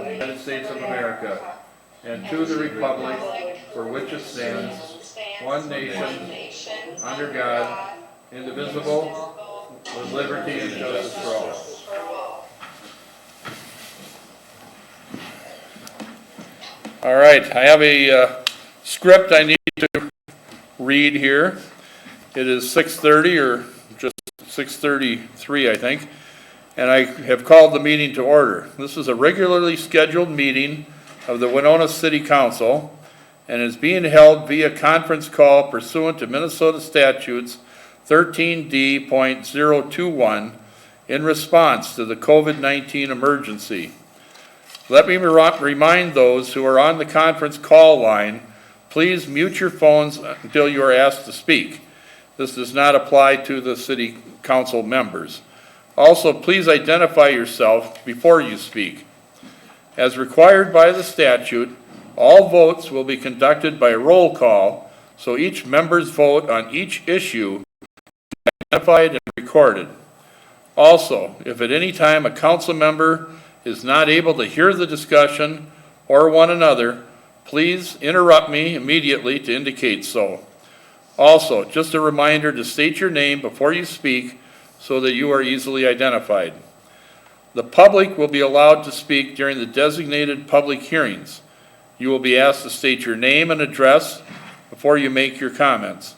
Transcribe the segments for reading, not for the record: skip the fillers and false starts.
United States of America, and to the republic for which it stands, one nation, under God, indivisible, with liberty and justice for all. All right, I have a script I need to read here. It is 6:30 or just 6:33, I think, and I have called the meeting to order. This is a regularly scheduled meeting of the Winona City Council and is being held via conference call pursuant to Minnesota statutes 13D.021 in response to the COVID-19 emergency. Let me remind those who are on the conference call line, please mute your phones until you are asked to speak. This does not apply to the city council members. Also, please identify yourself before you speak. As required by the statute, all votes will be conducted by roll call, so each member's vote on each issue is identified and recorded. Also, if at any time a council member is not able to hear the discussion or one another, please interrupt me immediately to indicate so. Also, just a reminder to state your name before you speak so that you are easily identified. The public will be allowed to speak during the designated public hearings. You will be asked to state your name and address before you make your comments.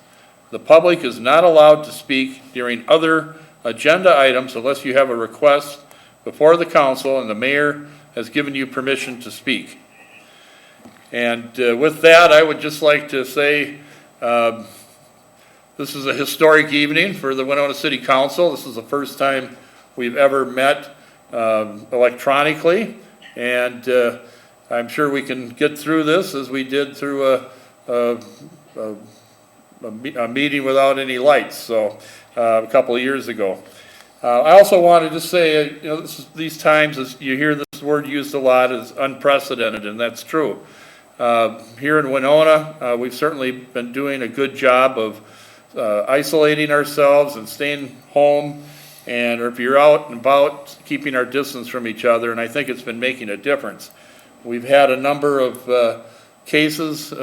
The public is not allowed to speak during other agenda items unless you have a request before the council and the mayor has given you permission to speak. And with that, I would just like to say this is a historic evening for the Winona City Council. This is the first time we've ever met electronically, and I'm sure we can get through this as we did through a meeting without any lights, so a couple of years ago. I also wanted to say, these times, as you hear this word used a lot, is unprecedented, and that's true. Here in Winona, we've certainly been doing a good job of isolating ourselves and staying home, and or if you're out and about, keeping our distance from each other, and I think it's been making a difference. We've had a number of cases,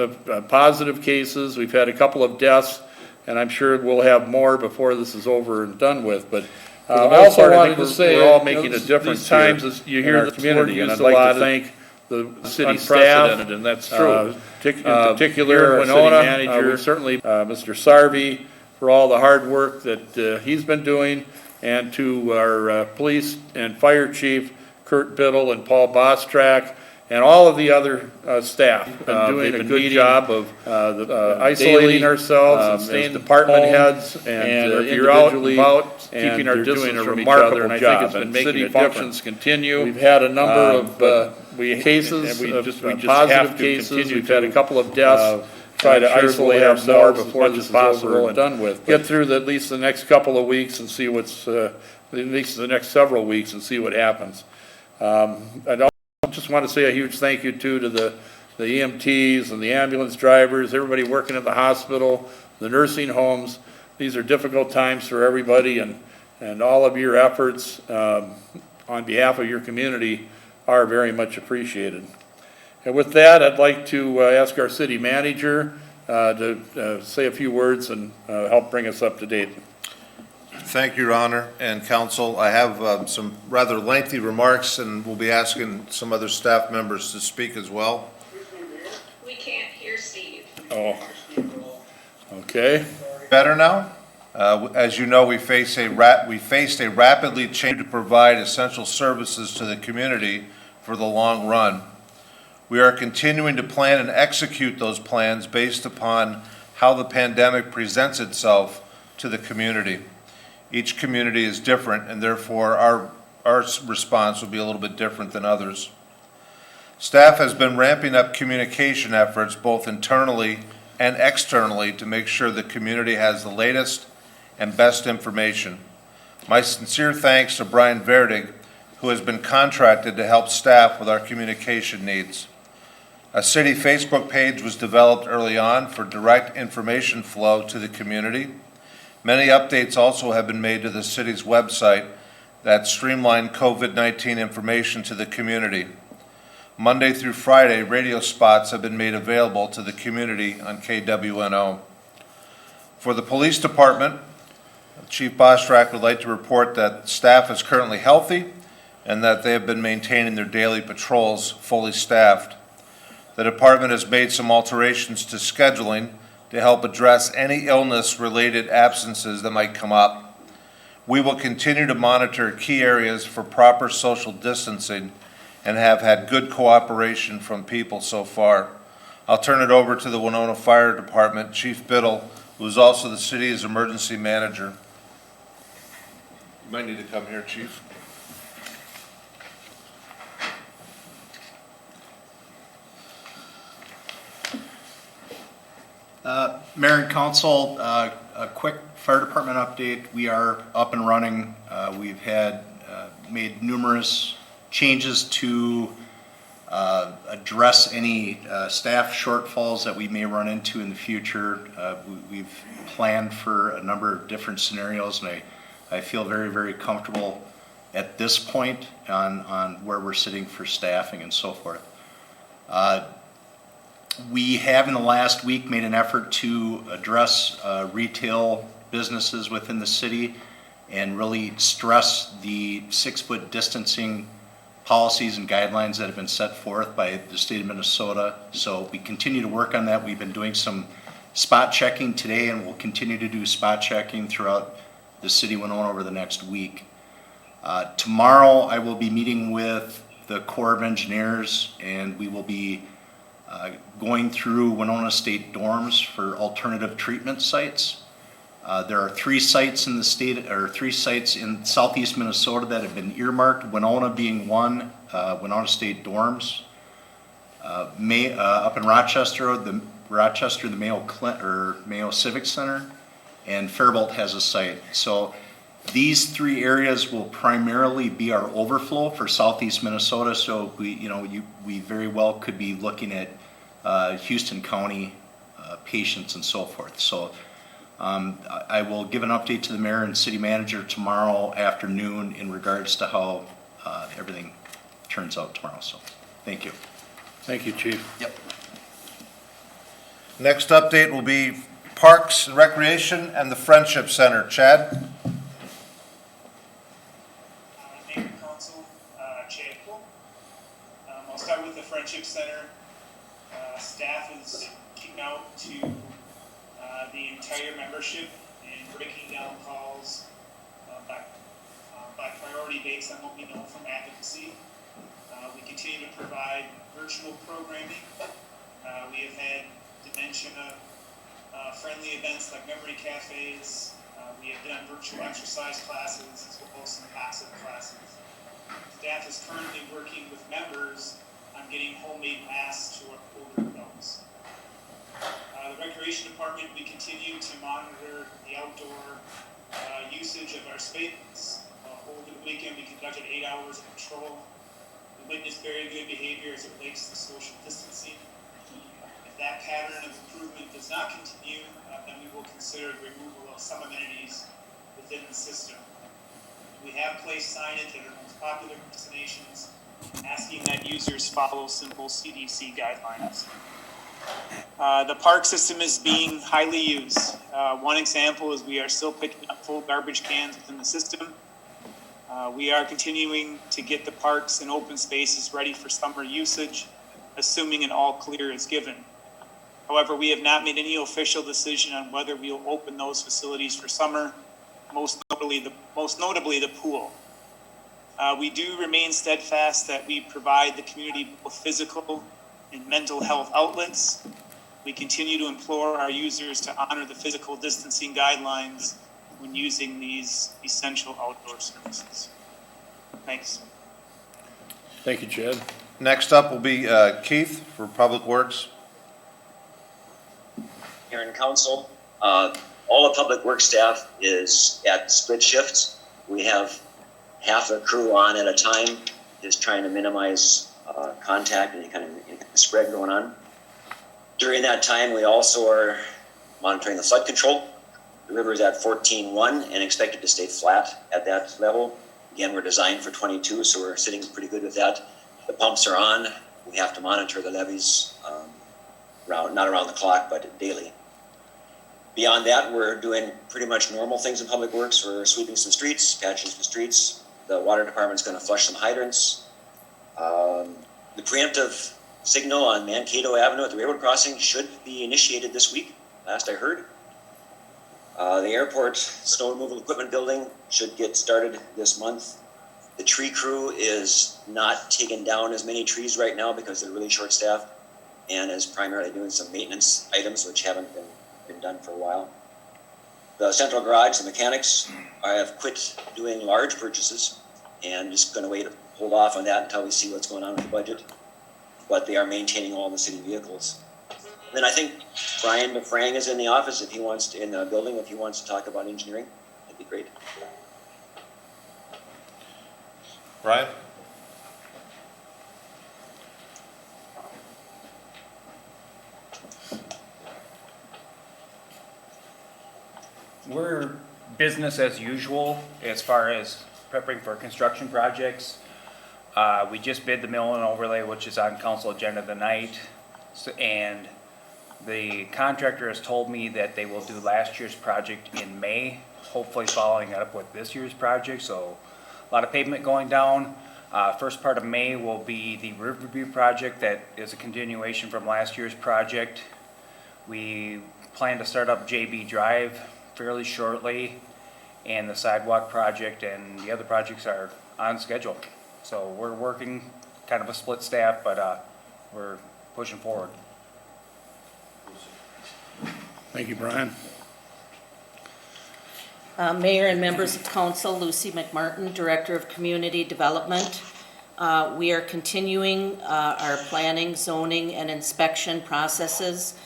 positive cases. We've had a couple of deaths, and I'm sure we'll have more before this is over and done with. But I also wanted to say we're all making a difference times as you hear the community, and I'd like to thank the city staff, and that's true. In particular, our city manager, certainly Mr. Sarvey, for all the hard work that he's been doing, and to our police and fire chief, Kurt Biddle and Paul Bostrak, and all of the other staff. Been doing a good job of isolating ourselves and staying department heads, and if you're out and about, keeping our distance from each other, and I think it's been making a difference. Continue. We've had a number of cases, positive cases. We've had a couple of deaths. Try to isolate ourselves before this is over and done with. Get through at least the next couple of weeks and see what's, at least the next several weeks and see what happens. I just want to say a huge thank you to the EMTs and the ambulance drivers, everybody working at the hospital, the nursing homes. These are difficult times for everybody, and all of your efforts on behalf of your community are very much appreciated. And with that, I'd like to ask our city manager to say a few words and help bring us up to date. Thank you, Your Honor and Council. I have some rather lengthy remarks, and we'll be asking some other staff members to speak as well. We can't hear Steve. Oh, okay. Better now? As you know, we faced a rapidly changing to provide essential services to the community for the long run. We are continuing to plan and execute those plans based upon how the pandemic presents itself to the community. Each community is different, and therefore our response will be a little bit different than others. Staff has been ramping up communication efforts both internally and externally to make sure the community has the latest and best information. My sincere thanks to Brian Verdig, who has been contracted to help staff with our communication needs. A city Facebook page was developed early on for direct information flow to the community. Many updates also have been made to the city's website that streamline COVID-19 information to the community. Monday through Friday, radio spots have been made available to the community on KWNO. For the police department, Chief Bostrak would like to report that staff is currently healthy and that they have been maintaining their daily patrols fully staffed. The department has made some alterations to scheduling to help address any illness-related absences that might come up. We will continue to monitor key areas for proper social distancing and have had good cooperation from people so far. I'll turn it over to the Winona Fire Department, Chief Biddle, who is also the city's emergency manager. You might need to come here, Chief. Mayor and Council, a quick fire department update. We are up and running. We've had made numerous changes to address any staff shortfalls that we may run into in the future. We've planned for a number of different scenarios, and I feel very, very comfortable at this point on where we're sitting for staffing and so forth. We have in the last week made an effort to address retail businesses within the city and really stress the 6-foot distancing policies and guidelines that have been set forth by the state of Minnesota. So we continue to work on that. We've been doing some spot checking today, and we'll continue to do spot checking throughout the city of Winona over the next week. Tomorrow I will be meeting with the Corps of Engineers, and we will be going through Winona State dorms for alternative treatment sites. There are 3 sites in the state, or 3 sites in southeast Minnesota that have been earmarked, Winona being one, Winona State dorms. Up in Rochester, the Mayo Civic Center, and Faribault has a site. So these 3 areas will primarily be our overflow for southeast Minnesota. So we very well could be looking at Houston County patients and so forth. So I will give an update to the mayor and city manager tomorrow afternoon in regards to how everything turns out tomorrow. So thank you. Thank you, Chief. Yep. Next update will be Parks and Recreation and the Friendship Center. Chad? Mayor and Council, Chad Poole. I'll start with the Friendship Center. Staff is reaching out to the entire membership and breaking down calls by priority based on what we know from advocacy. We continue to provide virtual programming. We have had dementia friendly events like memory cafes. We have done virtual exercise classes as well as some passive classes. Staff is currently working with members on getting homemade masks to our older adults. The Recreation Department, we continue to monitor the outdoor usage of our spaces. Over the weekend, we conducted 8 hours of patrol. We witnessed very good behavior as it relates to social distancing. If that pattern of improvement does not continue, then we will consider the removal of some amenities within the system. We have placed signage at our most popular destinations, asking that users follow simple CDC guidelines. The park system is being highly used. One example is we are still picking up full garbage cans within the system. We are continuing to get the parks and open spaces ready for summer usage, assuming an all clear is given. However, we have not made any official decision on whether we will open those facilities for summer, most notably the pool. We do remain steadfast that we provide the community both physical and mental health outlets. We continue to implore our users to honor the physical distancing guidelines when using these essential outdoor services. Thanks. Thank you, Chad. Next up will be Keith for Public Works. Here in council, all the public works staff is at split shifts. We have half a crew on at a time, just trying to minimize contact and kind of spread going on. During that time, we also are monitoring the flood control. The river is at 14.1 and expected to stay flat at that level. Again, we're designed for 22, so we're sitting pretty good with that. The pumps are on. we have to monitor the levees not around the clock, but daily. Beyond that, we're doing pretty much normal things in public works. We're sweeping some streets, patching some streets. The water department's going to flush some hydrants. The preemptive signal on Mankato Avenue at the railroad crossing should be initiated this week, last I heard. The airport snow removal equipment building should get started this month. The tree crew is not taking down as many trees right now because they're really short-staffed and is primarily doing some maintenance items which haven't been done for a while. The central garage, the mechanics have quit doing large purchases and just going to hold off on that until we see what's going on with the budget. But they are maintaining all the city vehicles. Then I think Brian DeFrang is in the office if he wants to, in the building, if he wants to talk about engineering, that'd be great. Brian? We're business as usual as far as preparing for construction projects. We just bid the mill and overlay, which is on council agenda tonight. And the contractor has told me that they will do last year's project in May, hopefully following it up with this year's project. So a lot of pavement going down. First part of May will be the Riverview project that is a continuation from last year's project. We plan to start up JB Drive fairly shortly, and the sidewalk project and the other projects are on schedule. So we're working kind of a split staff, but we're pushing forward. Thank you, Brian. Mayor and members of council, Lucy McMartin, Director of Community Development. We are continuing our planning, zoning, and inspection processes.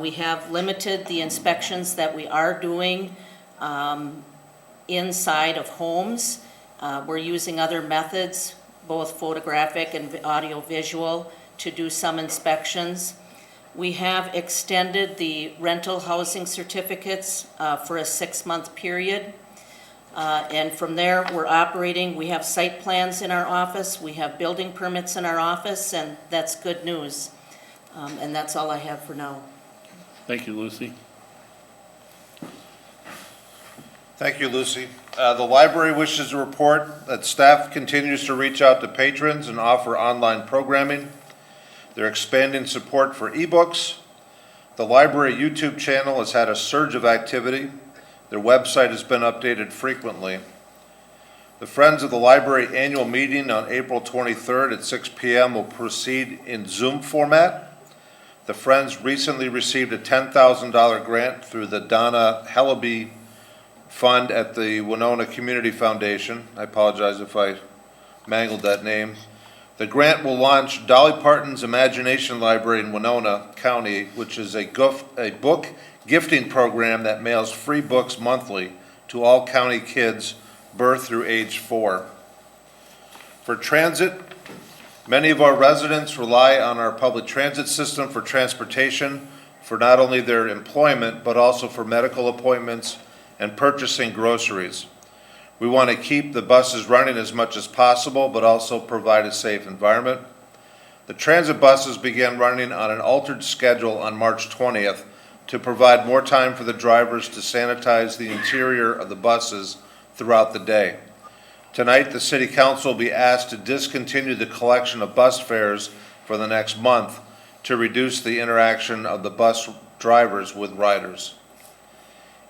We have limited the inspections that we are doing inside of homes. We're using other methods, both photographic and audio-visual, to do some inspections. We have extended the rental housing certificates for a 6-month period. And from there, we're operating. We have site plans in our office. We have building permits in our office, and that's good news. And that's all I have for now. Thank you, Lucy. Thank you, Lucy. The library wishes to report that staff continues to reach out to patrons and offer online programming. They're expanding support for ebooks. The library YouTube channel has had a surge of activity. Their website has been updated frequently. The Friends of the Library annual meeting on April 23rd at 6 p.m. will proceed in Zoom format. The Friends recently received a $10,000 grant through the Donna Hellaby Fund at the Winona Community Foundation. I apologize if I mangled that name. The grant will launch Dolly Parton's Imagination Library in Winona County, which is a book gifting program that mails free books monthly to all county kids birth through age 4. For transit, many of our residents rely on our public transit system for transportation for not only their employment, but also for medical appointments and purchasing groceries. We want to keep the buses running as much as possible, but also provide a safe environment. The transit buses began running on an altered schedule on March 20th to provide more time for the drivers to sanitize the interior of the buses throughout the day. Tonight, the City Council will be asked to discontinue the collection of bus fares for the next month to reduce the interaction of the bus drivers with riders.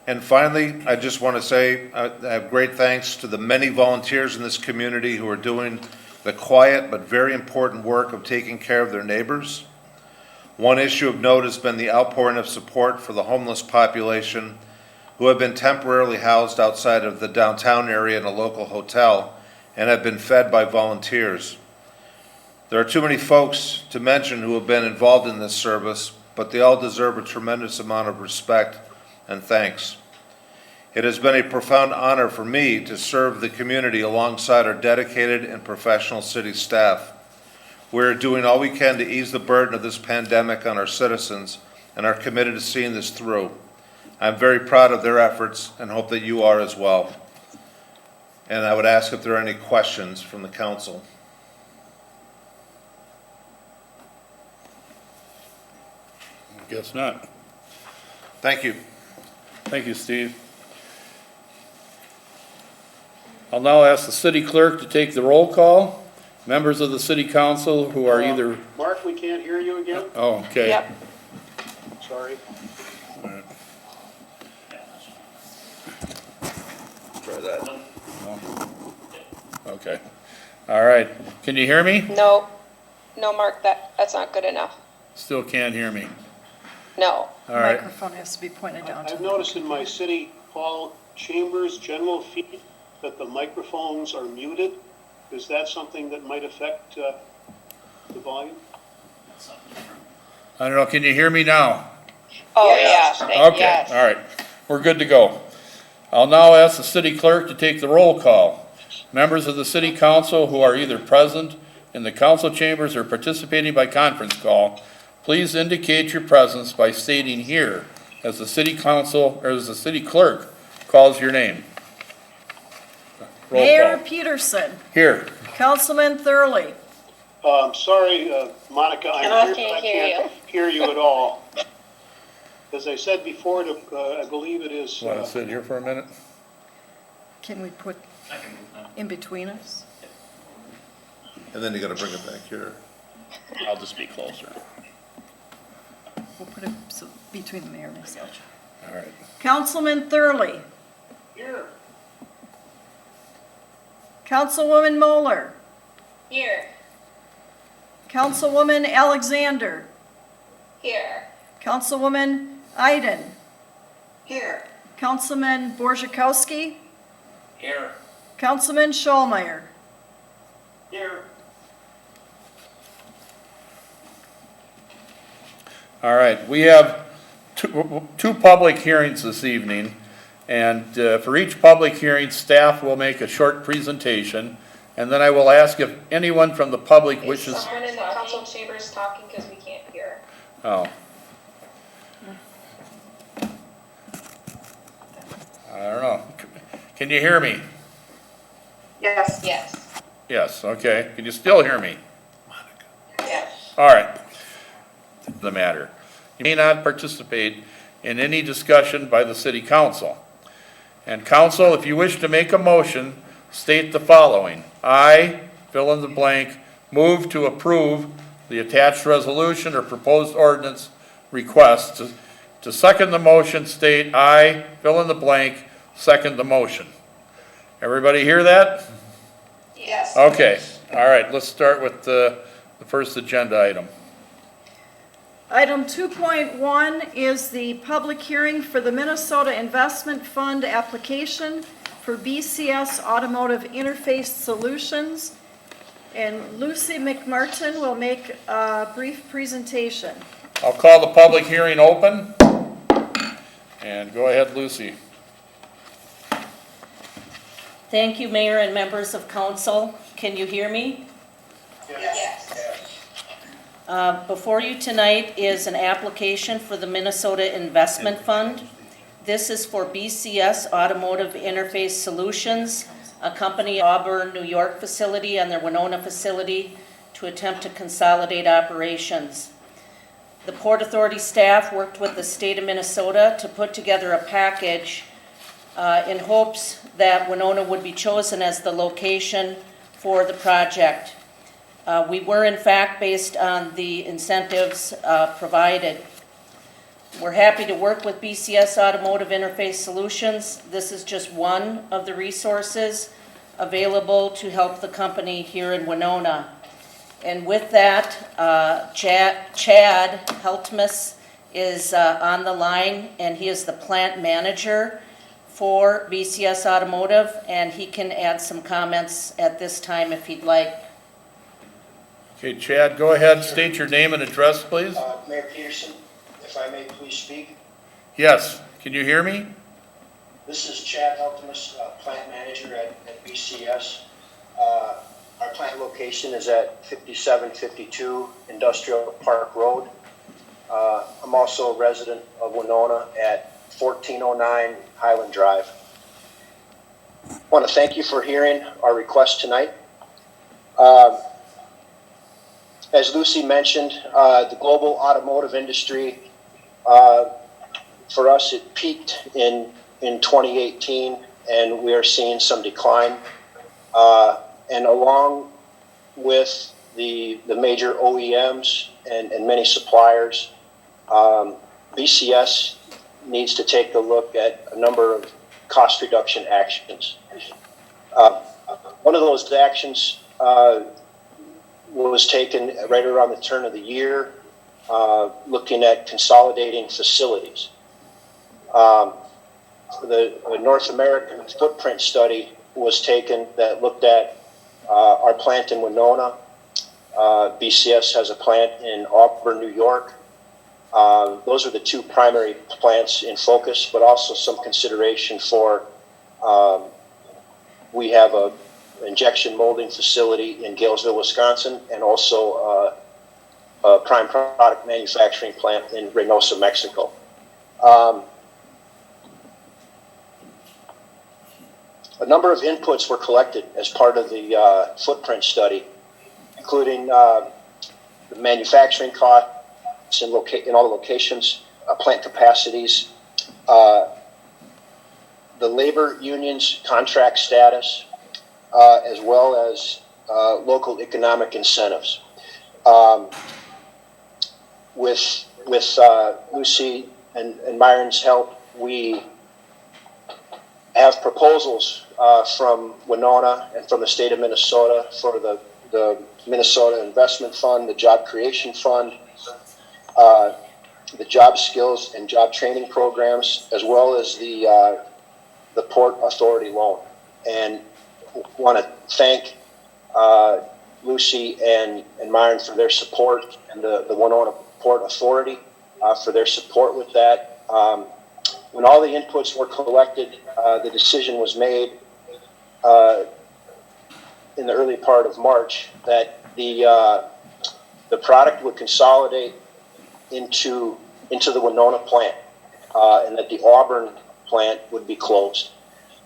And finally, I just want to say I have great thanks to the many volunteers in this community who are doing the quiet but very important work of taking care of their neighbors. One issue of note has been the outpouring of support for the homeless population who have been temporarily housed outside of the downtown area in a local hotel and have been fed by volunteers. There are too many folks to mention who have been involved in this service, but they all deserve a tremendous amount of respect and thanks. It has been a profound honor for me to serve the community alongside our dedicated and professional city staff. We're doing all we can to ease the burden of this pandemic on our citizens and are committed to seeing this through. I'm very proud of their efforts and hope that you are as well. And I would ask if there are any questions from the council. Guess not. Thank you. Thank you, Steve. I'll now ask the city clerk to take the roll call. Members of the city council who are either, Mark, we can't hear you again? oh, okay. Yep. Sorry. Try that. Okay. All right. Can you hear me? No, no, Mark, that's not good enough. Still can't hear me. No. All right. Microphone has to be pointed down to I've the noticed in my city hall chambers general feed that the microphones are muted. Is that something that might affect the volume? I don't know. Can you hear me now? Oh, Yes. yeah, thank, Okay. yes. All right. We're good to go. I'll now ask the city clerk to take the roll call. Members of the city council who are either present in the council chambers or participating by conference call, please indicate your presence by stating here as the city council or as the city clerk calls your name. Roll Mayor call. Peterson, Here. Councilman Thurley, Sorry, Monica, I'm I here, but can't I hear can't hear you at all. As I said before, I believe it is, Want to sit here for a minute? can we put in between us? And then you gotta bring it back here. I'll just be closer. We'll put it so between the mayor and myself. All right. Councilman Thurley, here. Councilwoman Moeller, Here. Councilwoman Alexander, Here. Councilwoman Iden, Here. Councilman Borzakowski, Here. Councilman Schallmeyer. Here. All right, we have two public hearings this evening, and for each public hearing, staff will make a short presentation, and then I will ask if anyone from the public Is wishes. someone in the council chambers talking because we can't hear? Oh. I don't know. Can you hear me? Yes. Yes. Yes, okay. Can you still hear me? Yes. All right. The matter. You may not participate in any discussion by the city council. And council, if you wish to make a motion, state the following. I, fill in the blank, move to approve the attached resolution or proposed ordinance request. To second the motion, state I, fill in the blank, second the motion. Everybody hear that? Yes. Okay. All right, let's start with the first agenda item. Item 2.1 is the public hearing for the Minnesota Investment Fund application for BCS Automotive Interface Solutions. And Lucy McMartin will make a brief presentation. I'll call the public hearing open. And go ahead, Lucy. Thank you, Mayor and members of council. Can you hear me? Yes. Before you tonight is an application for the Minnesota Investment Fund. This is for BCS Automotive Interface Solutions, a company Auburn, New York facility and their Winona facility to attempt to consolidate operations. The Port Authority staff worked with the state of Minnesota to put together a package in hopes that Winona would be chosen as the location for the project. We were in fact based on the incentives provided. We're happy to work with BCS Automotive Interface Solutions. This is just one of the resources available to help the company here in Winona. And with that, Chad Heltmus is on the line, and he is the plant manager for BCS Automotive, and he can add some comments at this time if he'd like. Okay, Chad, go ahead, state your name and address, please. Mayor Peterson, if I may please speak. Yes, can you hear me? This is Chad Heltmus, plant manager at BCS. Our plant location is at 5752 Industrial Park Road. I'm also a resident of Winona at 1409 Highland Drive. I want to thank you for hearing our request tonight. As Lucy mentioned, the global automotive industry For us, it peaked in 2018, and we are seeing some decline. And along with the major OEMs and many suppliers, BCS needs to take a look at a number of cost reduction actions. One of those actions was taken right around the turn of the year, looking at consolidating facilities. The North American footprint study was taken that looked at our plant in Winona. BCS has a plant in Auburn, New York. Those are the two primary plants in focus, but also some consideration for, we have a injection molding facility in Galesville, Wisconsin, and also a prime product manufacturing plant in Reynosa, Mexico. A number of inputs were collected as part of the footprint study, including the manufacturing costs in all the locations, plant capacities, the labor union's contract status, as well as local economic incentives. With Lucy and Myron's help, we have proposals from Winona and from the state of Minnesota for the Minnesota Investment Fund, the Job Creation Fund, the job skills and job training programs, as well as the Port Authority loan. And want to thank Lucy and Myron for their support, and the Winona Port Authority for their support with that. When all the inputs were collected, the decision was made in the early part of March that the product would consolidate into the Winona plant, and that the Auburn plant would be closed.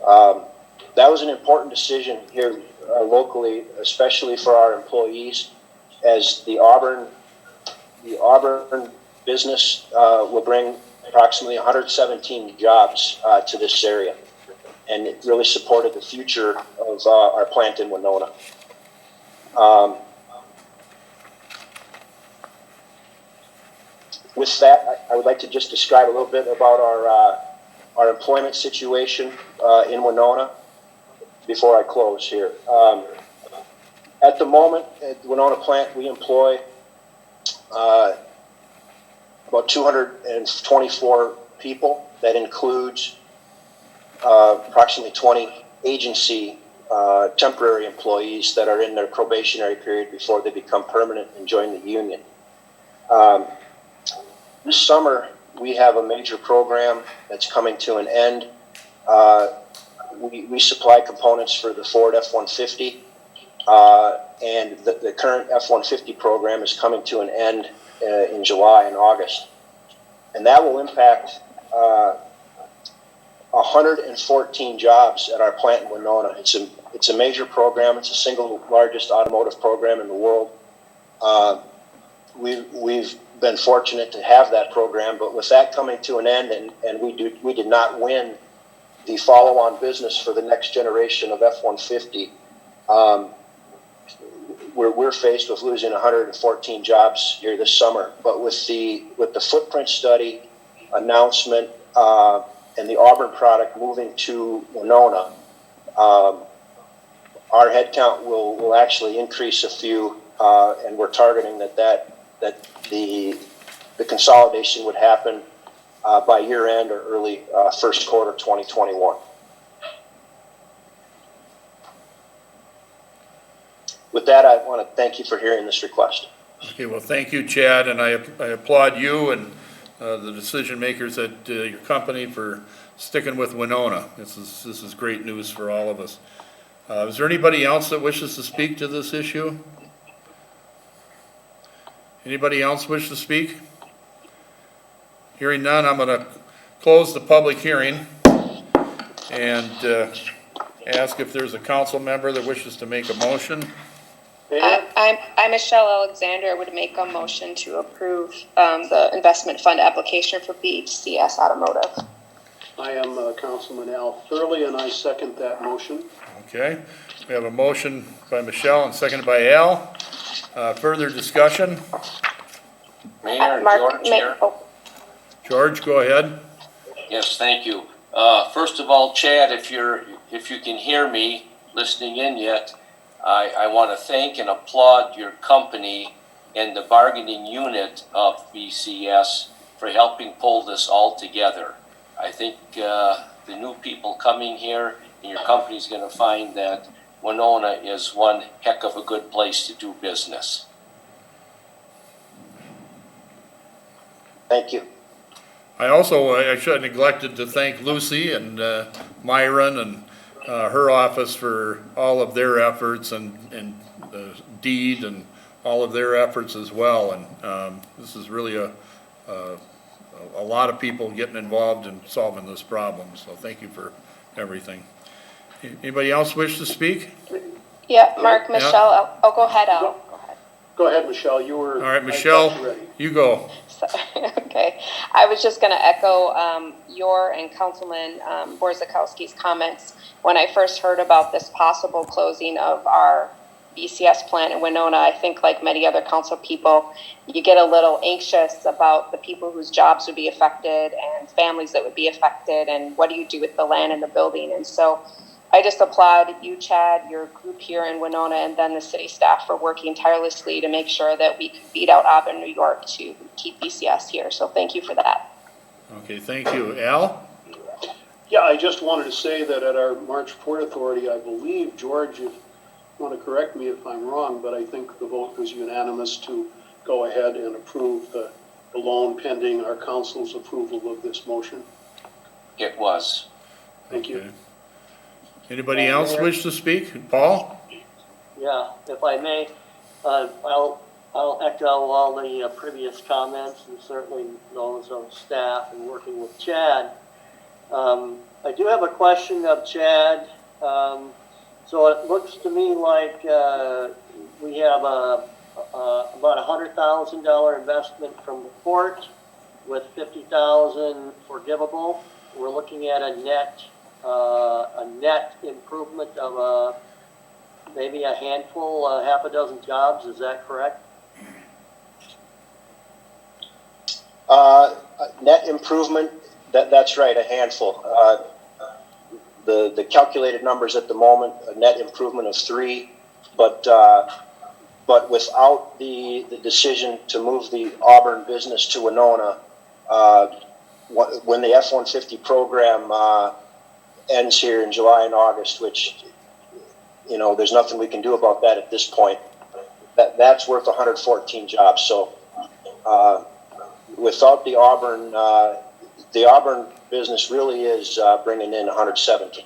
That was an important decision here locally, especially for our employees, as the Auburn business will bring approximately 117 jobs to this area, and it really supported the future of our plant in Winona. With that, I would like to just describe a little bit about our employment situation in Winona before I close here. At the moment, at the Winona plant, we employ about 224 people. That includes approximately 20 agency temporary employees that are in their probationary period before they become permanent and join the union. This summer, we have a major program that's coming to an end. We supply components for the Ford F-150, and the current F-150 program is coming to an end in July and August. And that will impact 114 jobs at our plant in Winona. It's a major program. It's the single largest automotive program in the world. We've been fortunate to have that program, but with that coming to an end, and we did not win the follow-on business for the next generation of F-150, we're faced with losing 114 jobs here this summer. But with the footprint study announcement and the Auburn product moving to Winona, our headcount will actually increase a few, and we're targeting that the consolidation would happen by year end or early first quarter 2021. With that, I want to thank you for hearing this request. Okay, well, thank you, Chad, and I applaud you and the decision makers at your company for sticking with Winona. This is great news for all of us. Is there anybody else that wishes to speak to this issue? Anybody else wish to speak? Hearing none, I'm going to close the public hearing and ask if there's a council member that wishes to make a motion. Mayor? I'm Michelle Alexander. I would make a motion to approve the investment fund application for BCS Automotive. I am Councilman Al Thurley, and I second that motion. Okay, we have a motion by Michelle and seconded by Al. Further discussion? Mayor, Mark, George here. George, go ahead. Yes, thank you. First of all, Chad, if you can hear me listening in yet, I want to thank and applaud your company and the bargaining unit of BCS for helping pull this all together. I think the new people coming here and your company's going to find that Winona is one heck of a good place to do business. Thank you. I should have neglected to thank Lucy and Myron and her office for all of their efforts and Deed and all of their efforts as well. And this is really a lot of people getting involved in solving this problem. So thank you for everything. Anybody else wish to speak? Yeah, Mark, Michelle, go ahead, Al. Go ahead. Go ahead, Michelle, you were. All right, Michelle, you go. Okay, I was just going to echo your and Councilman Borzakowski's comments when I first heard about this possible closing of our BCS plant in Winona. I think, like many other council people, you get a little anxious about the people whose jobs would be affected and families that would be affected, and what do you do with the land and the building? And so I just applaud you, Chad, your group here in Winona, and then the city staff for working tirelessly to make sure that we could beat out Auburn, New York to keep BCS here. So thank you for that. Okay, thank you. Al? Yeah, I just wanted to say that at our March Port Authority, I believe, George, you want to correct me if I'm wrong, but I think the vote was unanimous to go ahead and approve the loan pending our council's approval of this motion. It was. Thank you. Okay. Anybody else wish to speak? Paul? Yeah, if I may, I'll echo all the previous comments, and certainly those of staff and working with Chad. I do have a question of Chad. So it looks to me like we have about $100,000 investment from the port with $50,000 forgivable. We're looking at a net improvement of maybe a handful, half a dozen jobs. Is that correct? Net improvement, that's right, a handful. The calculated numbers at the moment, a net improvement of 3, but without the decision to move the Auburn business to Winona, when the F-150 program ends here in July and August, which, there's nothing we can do about that at this point, that's worth 114 jobs. So without the Auburn business really is bringing in 117.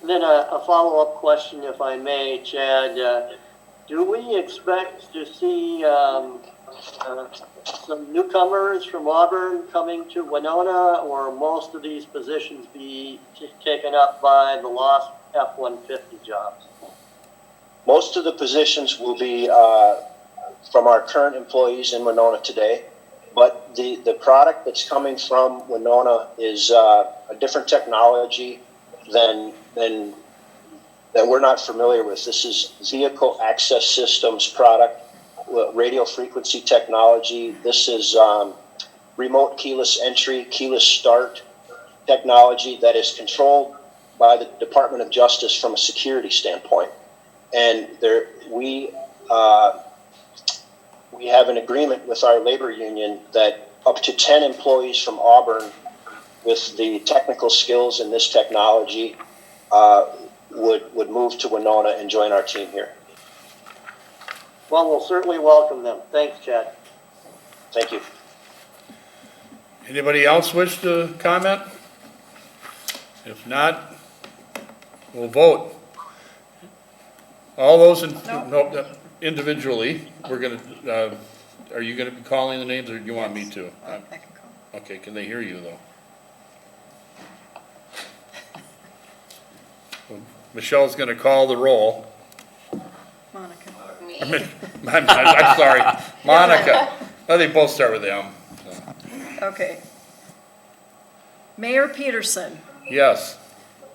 And then a follow-up question, if I may, Chad. Do we expect to see some newcomers from Auburn coming to Winona, or most of these positions be taken up by the lost F-150 jobs? Most of the positions will be from our current employees in Winona today, but the product that's coming from Winona is a different technology than we're not familiar with. This is vehicle access systems product, radio frequency technology. This is remote keyless entry, keyless start technology that is controlled by the Department of Justice from a security standpoint. And we have an agreement with our labor union that up to 10 employees from Auburn with the technical skills in this technology would move to Winona and join our team here. Well, we'll certainly welcome them. Thanks, Chad. Thank you. Anybody else wish to comment? If not, we'll vote. All those individually, we're going to, are you going to be calling the names, or do you want me to? I can call. Okay, can they hear you though? Michelle's going to call the roll. Monica. I'm sorry, Monica. Oh, they both start with M. Okay. Mayor Peterson, Yes.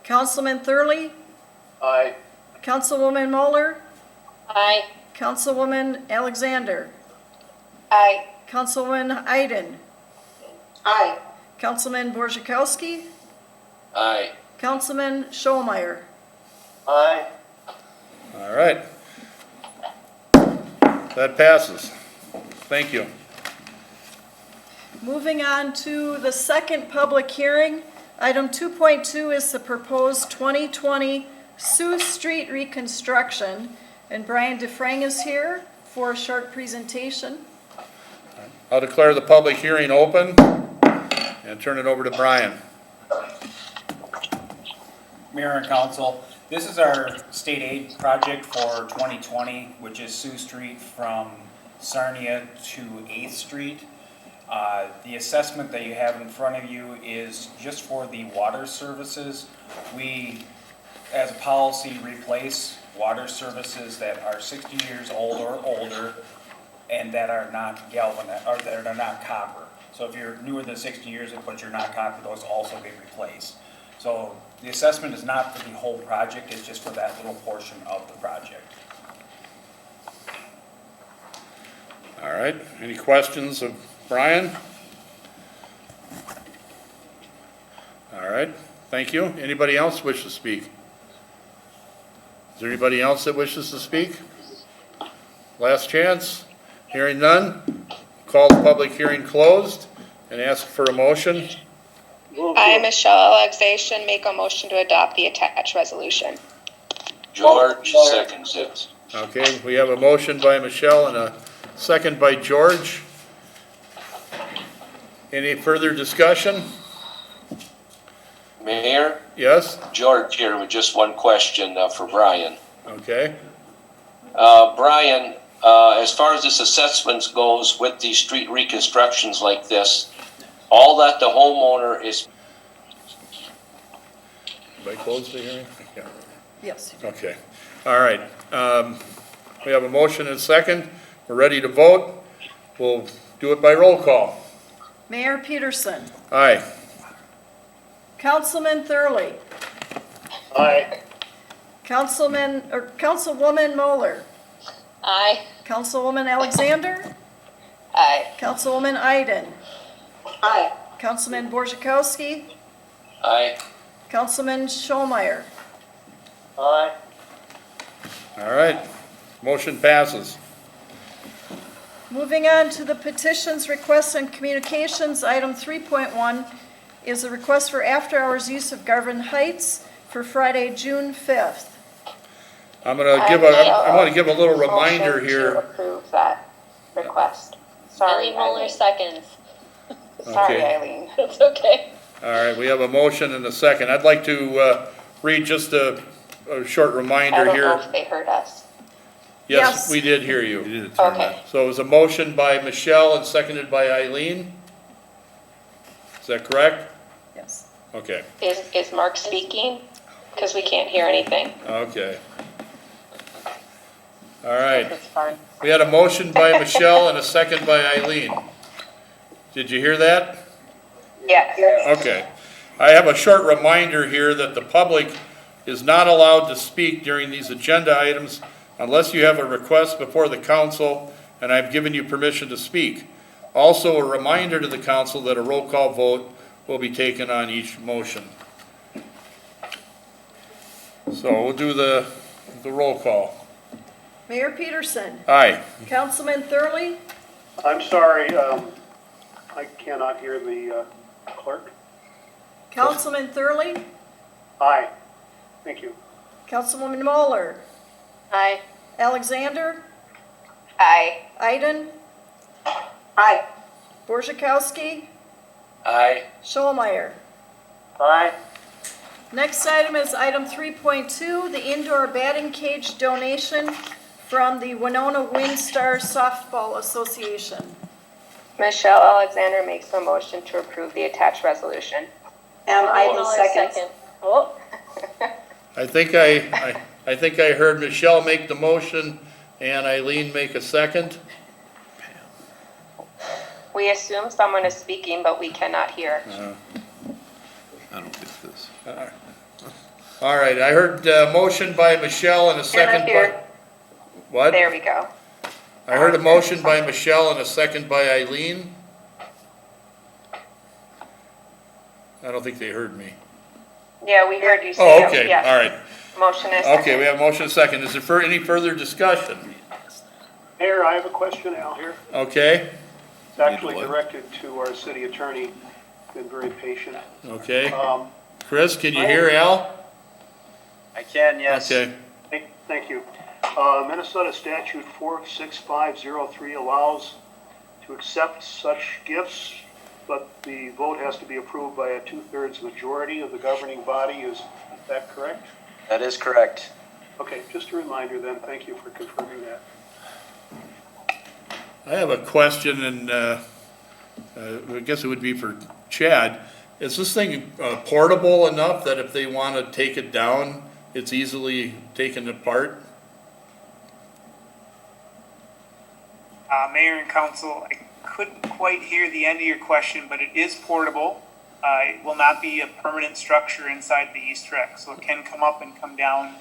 Councilman Thurley, Aye. Councilwoman Moeller, Aye. Councilwoman Alexander, Aye. Councilwoman Iden, Aye. Councilman Borzakowski, Aye. Councilman Schollmeyer. Aye. All right. That passes. Thank you. Moving on to the second public hearing. Item 2.2 is the proposed 2020 Sioux Street reconstruction. And Brian DeFrang is here for a short presentation. I'll declare the public hearing open and turn it over to Brian. Mayor and council, this is our state aid project for 2020, which is Sioux Street from Sarnia to 8th Street. The assessment that you have in front of you is just for the water services. We, as a policy, replace water services that are 60 years old or older and that are not galvanized, or that are not copper. So if you're newer than 60 years but you're not copper, those also get replaced. So the assessment is not for the whole project, it's just for that little portion of the project. All right. Any questions of Brian? All right. Thank you. Anybody else wish to speak? Is there anybody else that wishes to speak? Last chance. Hearing none. Call the public hearing closed and ask for a motion. I, Michelle Alexation, make a motion to adopt the attached resolution. George seconds it. Okay, we have a motion by Michelle and a second by George. Any further discussion? Mayor, Yes? George here with just one question for Brian. Okay. Brian, as far as this assessment goes with these street reconstructions like this, all that the homeowner is. Did I close the hearing? Yeah. Yes. Okay. All right. We have a motion and a second. We're ready to vote. We'll do it by roll call. Mayor Peterson, Aye. Councilman Thurley, Aye. Councilwoman Moeller, Aye. Councilwoman Alexander, Aye. Councilwoman Iden, Aye. Councilman Borzakowski, Aye. Councilman Schollmeyer. Aye. All right. Motion passes. Moving on to the petitions, requests, and communications, item 3.1 is a request for after-hours use of Garvin Heights for Friday, June 5th. I want to give a little reminder Motion here. to approve that request. Sorry, Eileen. seconds. Sorry, Okay. Eileen. It's okay. All right, we have a motion and a second. I'd like to read just a short I reminder don't know here. if they heard us. Yes, Yes. we did hear you. Okay. So it was a motion by Michelle and seconded by Eileen? Is that correct? Yes. Okay, Is Mark speaking? Because we can't hear anything. okay. All right. It's fine. We had a motion by Michelle and a second by Eileen. Did you hear that? Yes. Okay. I have a short reminder here that the public is not allowed to speak during these agenda items unless you have a request before the council and I've given you permission to speak. Also, a reminder to the council that a roll call vote will be taken on each motion. So we'll do the roll call. Mayor Peterson, Aye. Councilman Thurley, I'm sorry, I cannot hear the clerk. Councilman Thurley, Aye. Thank you. Councilwoman Moeller, Aye. Alexander, Aye. Iden, Aye. Borzakowski, Aye. Schollmeyer. Aye. Next item is item 3.2, the indoor batting cage donation from the Winona Windstar Softball Association. Michelle Alexander makes a motion to approve the attached resolution. Iden seconds. Oh. I think I heard Michelle make the motion and Eileen make a second. We assume someone is speaking, but we cannot hear. I don't get this. All right, I heard motion by Michelle and a second by... here. What? There we go. I heard a motion by Michelle and a second by Eileen. I don't think they heard me. Yeah, we heard you say Oh, that. okay, Yes. all right. Motion is second. Okay, we have motion and second. Is there any further discussion? Mayor, I have a question, Al, here. Okay, It's actually directed to our city attorney, been very patient. okay. Um, Chris, can you hear Al? I can, yes. Okay, Thank you. Minnesota statute 46503 allows to accept such gifts, but the vote has to be approved by a 2/3 majority of the governing body. Is that correct? That is correct. Okay, just a reminder then. Thank you for confirming that. I have a question, and I guess it would be for Chad. Is this thing portable enough that if they want to take it down, it's easily taken apart? Mayor and council, I couldn't quite hear the end of your question, but it is portable. It will not be a permanent structure inside the Easter egg, so it can come up and come down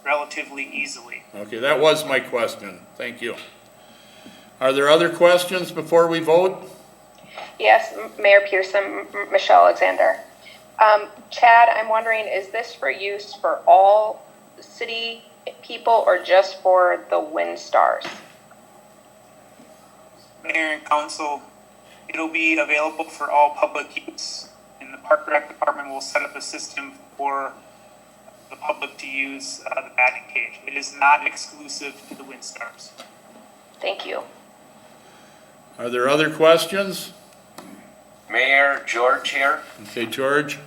relatively easily. Okay, that was my question. Thank you. Are there other questions before we vote? Yes, Mayor Pearson, Michelle Alexander. Chad, I'm wondering, is this for use for all city people or just for the WinStars? Mayor and council, it'll be available for all public use, and the Park Rec Department will set up a system for the public to use the batting cage. It is not exclusive to the WinStars. Thank you. Are there other questions? Mayor, George here. Okay, George?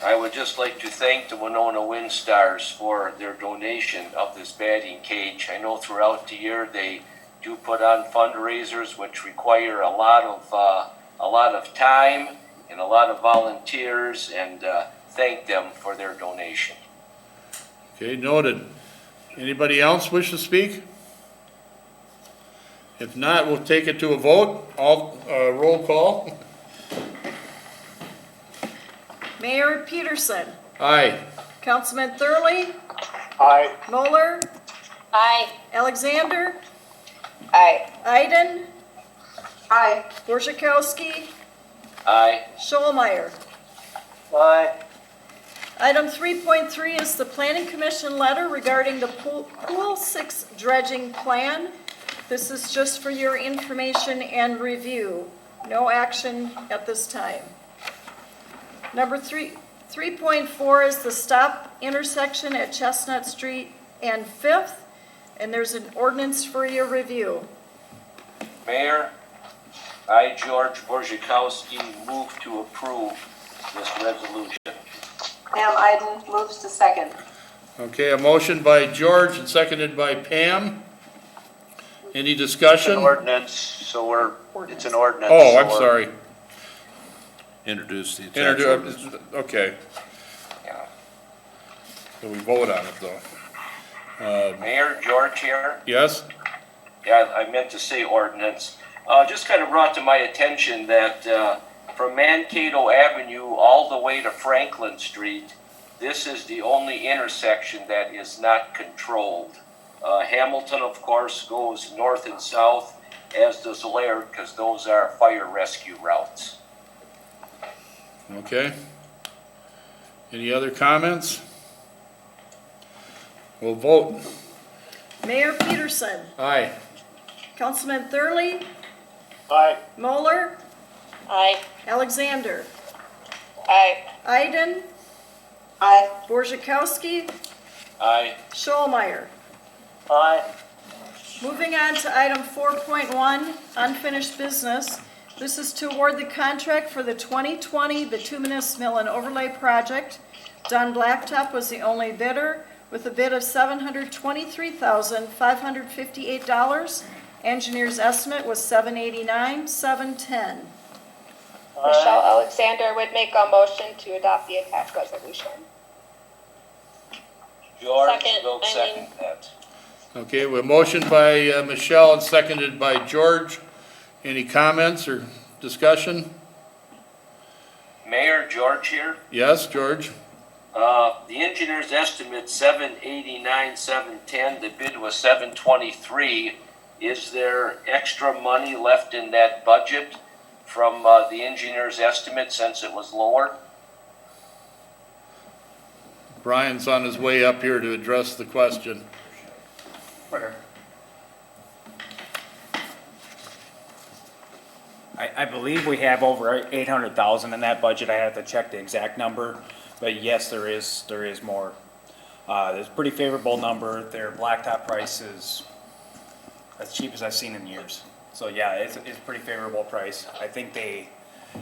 I would just like to thank the Winona WinStars for their donation of this batting cage. I know throughout the year they do put on fundraisers which require a lot of time and a lot of volunteers, and thank them for their donation. Okay, noted. Anybody else wish to speak? If not, we'll take it to a vote. All, roll call. Mayor Peterson, Aye. Councilman Thurley, Aye. Moeller, Aye. Alexander, Aye. Iden, Aye. Borzakowski, Aye. Scholmeyer. Aye. Item 3.3 is the Planning Commission letter regarding the Pool 6 dredging plan. This is just for your information and review. No action at this time. Number 3.4 is the stop intersection at Chestnut Street and 5th, and there's an ordinance for your review. Mayor, I, George Borzakowski, move to approve this resolution. Pam Iden moves to second. Okay, a motion by George and seconded by Pam. Any discussion? It's an ordinance, so it's an ordinance. Oh, so I'm sorry. Introduce the attached ordinance. Okay. Yeah. So we vote on it, though. Mayor, George here. Yes? Yeah, I meant to say ordinance. Just kind of brought to my attention that from Mankato Avenue all the way to Franklin Street, this is the only intersection that is not controlled. Hamilton, of course, goes north and south, as does Laird, because those are fire rescue routes. Okay. Any other comments? We'll vote. Mayor Peterson, Aye. Councilman Thurley, Aye. Moeller, Aye. Alexander, Aye. Iden, Aye. Borzakowski, Aye. Scholmeyer. Aye. Moving on to item 4.1, unfinished business. This is to award the contract for the 2020 bituminous mill and overlay project. Dunn Blacktop was the only bidder with a bid of $723,558. Engineer's estimate was $789,710. Michelle Alexander would make a motion to adopt the attached resolution. George Second, will Eileen. second that. Okay, we have a motion by Michelle and seconded by George. Any comments or discussion? Mayor George here. Yes, George? The engineer's estimate, 789, 710, the bid was 723. Is there extra money left in that budget from the engineer's estimate since it was lower? Brian's on his way up here to address the question. Where? I believe we have over 800,000 in that budget. I have to check the exact number, but yes, there is more. There's a pretty favorable number. Their blacktop price is as cheap as I've seen in years. So yeah, it's a pretty favorable price. I think they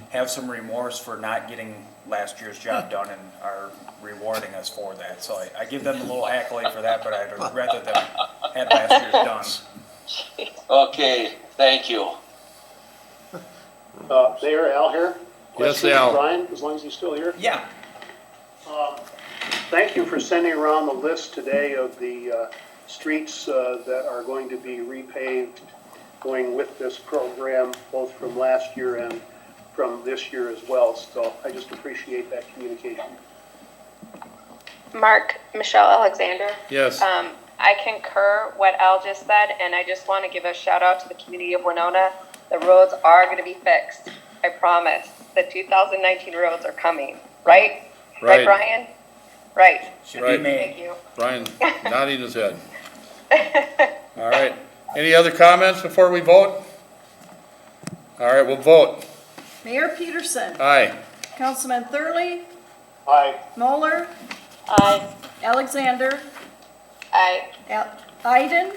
have some remorse for not getting last year's job done and are rewarding us for that. So I give them a little accolade for that, but I'd rather them had last year's done. Okay, thank you. Mayor, Al here. Yes, Question for Al. Brian, as long as he's still here. Yeah. Thank you for sending around the list today of the streets that are going to be repaved going with this program, both from last year and from this year as well. So I just appreciate that communication. Mark, Michelle Alexander. Yes. I concur what Al just said, and I just want to give a shout out to the community of Winona. The roads are going to be fixed. I promise. The 2019 roads are coming, right? Right. Brian? Right. Should Right. be made. Thank you. Brian nodding his head. All right. Any other comments before we vote? All right, we'll vote. Mayor Peterson, Aye. Councilman Thurley, Aye. Moeller, Aye. Alexander, Aye. Iden,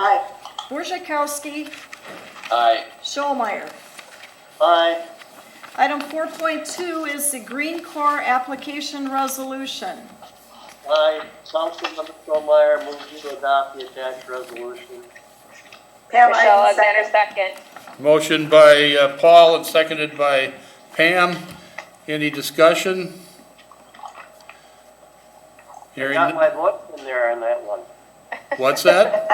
Aye. Borzakowski, Aye. Schollmeyer. Aye. Item 4.2 is the Green Corps application resolution. Aye. Councilmember Schollmeyer moves to adopt the attached resolution. Pam Michelle Iden, Alexander, second. second. Motion by Paul and seconded by Pam. Any discussion? Hearing, Got my vote in there on that one. what's that?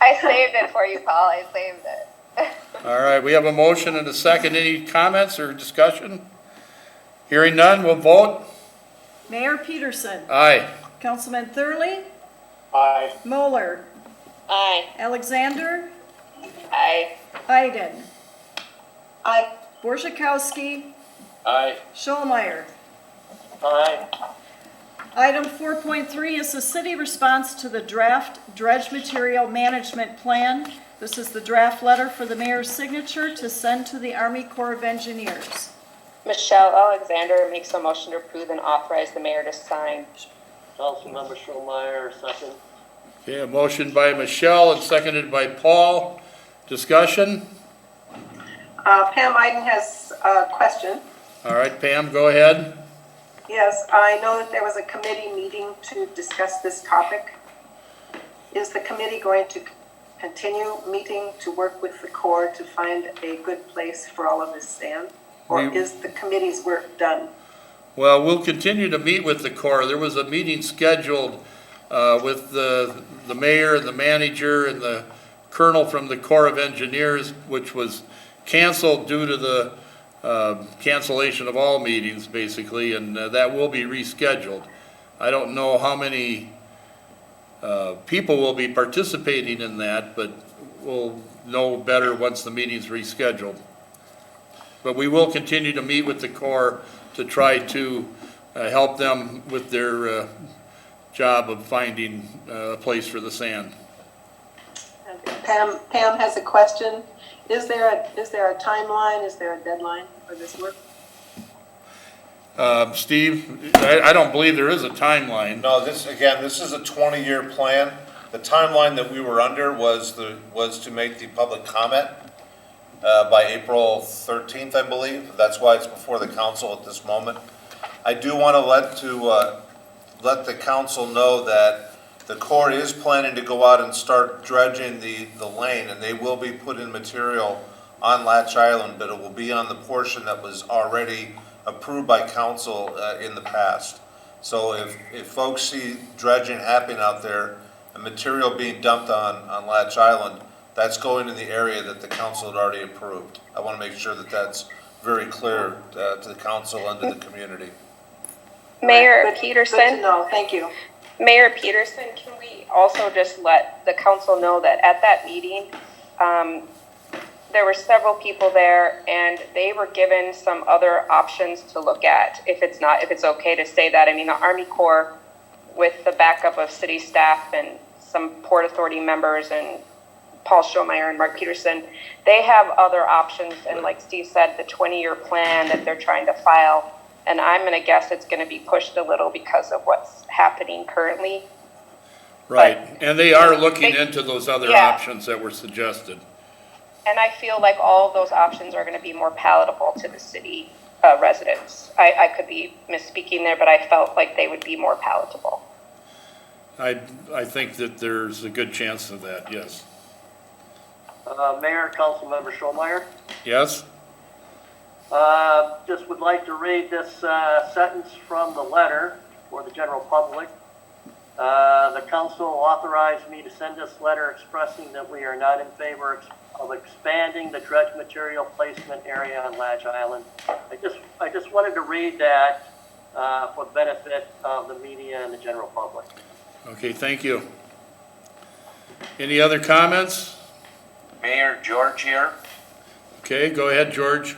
I saved it for you, Paul. I saved it. All right, we have a motion and a second. Any comments or discussion? Hearing none, we'll vote. Mayor Peterson, Aye. Councilman Thurley, Aye. Moeller, Aye. Alexander, Aye. Iden, Aye. Borzakowski, Aye. Schollmeyer. Aye. Item 4.3 is the city response to the draft dredge material management plan. This is the draft letter for the mayor's signature to send to the Army Corps of Engineers. Michelle Alexander makes a motion to approve and authorize the mayor to sign. Councilmember Schollmeyer, second. Okay, a motion by Michelle and seconded by Paul. Discussion? Pam Iden has a question. All right, Pam, go ahead. Yes, I know that there was a committee meeting to discuss this topic. Is the committee going to continue meeting to work with the Corps to find a good place for all of this sand? Or is the committee's work done? Well, we'll continue to meet with the Corps. There was a meeting scheduled with the mayor and the manager and the colonel from the Corps of Engineers, which was canceled due to the cancellation of all meetings, basically, and that will be rescheduled. I don't know how many people will be participating in that, but we'll know better once the meeting's rescheduled. But we will continue to meet with the Corps to try to help them with their job of finding a place for the sand. Pam has a question. Is there a timeline? Is there a deadline for this work? Steve, I don't believe there is a timeline. No, this is a 20-year plan. The timeline that we were under was to make the public comment by April 13th, I believe. That's why it's before the council at this moment. I do want to let the council know that the Corps is planning to go out and start dredging the lane, and they will be putting material on Latch Island, but it will be on the portion that was already approved by council in the past. So if folks see dredging happening out there, and material being dumped on Latch Island, that's going in the area that the council had already approved. I want to make sure that that's very clear to the council and to the community. Mayor Good to Peterson, know, thank you. Mayor Peterson, can we also just let the council know that at that meeting, there were several people there and they were given some other options to look at, if it's okay to say that. I mean, the Army Corps, with the backup of city staff and some Port Authority members and Paul Schomeyer and Mark Peterson, they have other options. And like Steve said, the 20-year plan that they're trying to file, and I'm going to guess it's going to be pushed a little because of what's happening currently. Right, and they are looking into those other options that were suggested. And I feel like all of those options are going to be more palatable to the city residents. I could be misspeaking there, but I felt like they would be more palatable. I think that there's a good chance of that, yes. Mayor, Councilmember Schomeyer, Yes? just would like to read this sentence from the letter for the general public. The council authorized me to send this letter expressing that we are not in favor of expanding the dredge material placement area on Latch Island. I just wanted to read that for the benefit of the media and the general public. Okay, thank you. Any other comments? Mayor George here. Okay, go ahead, George.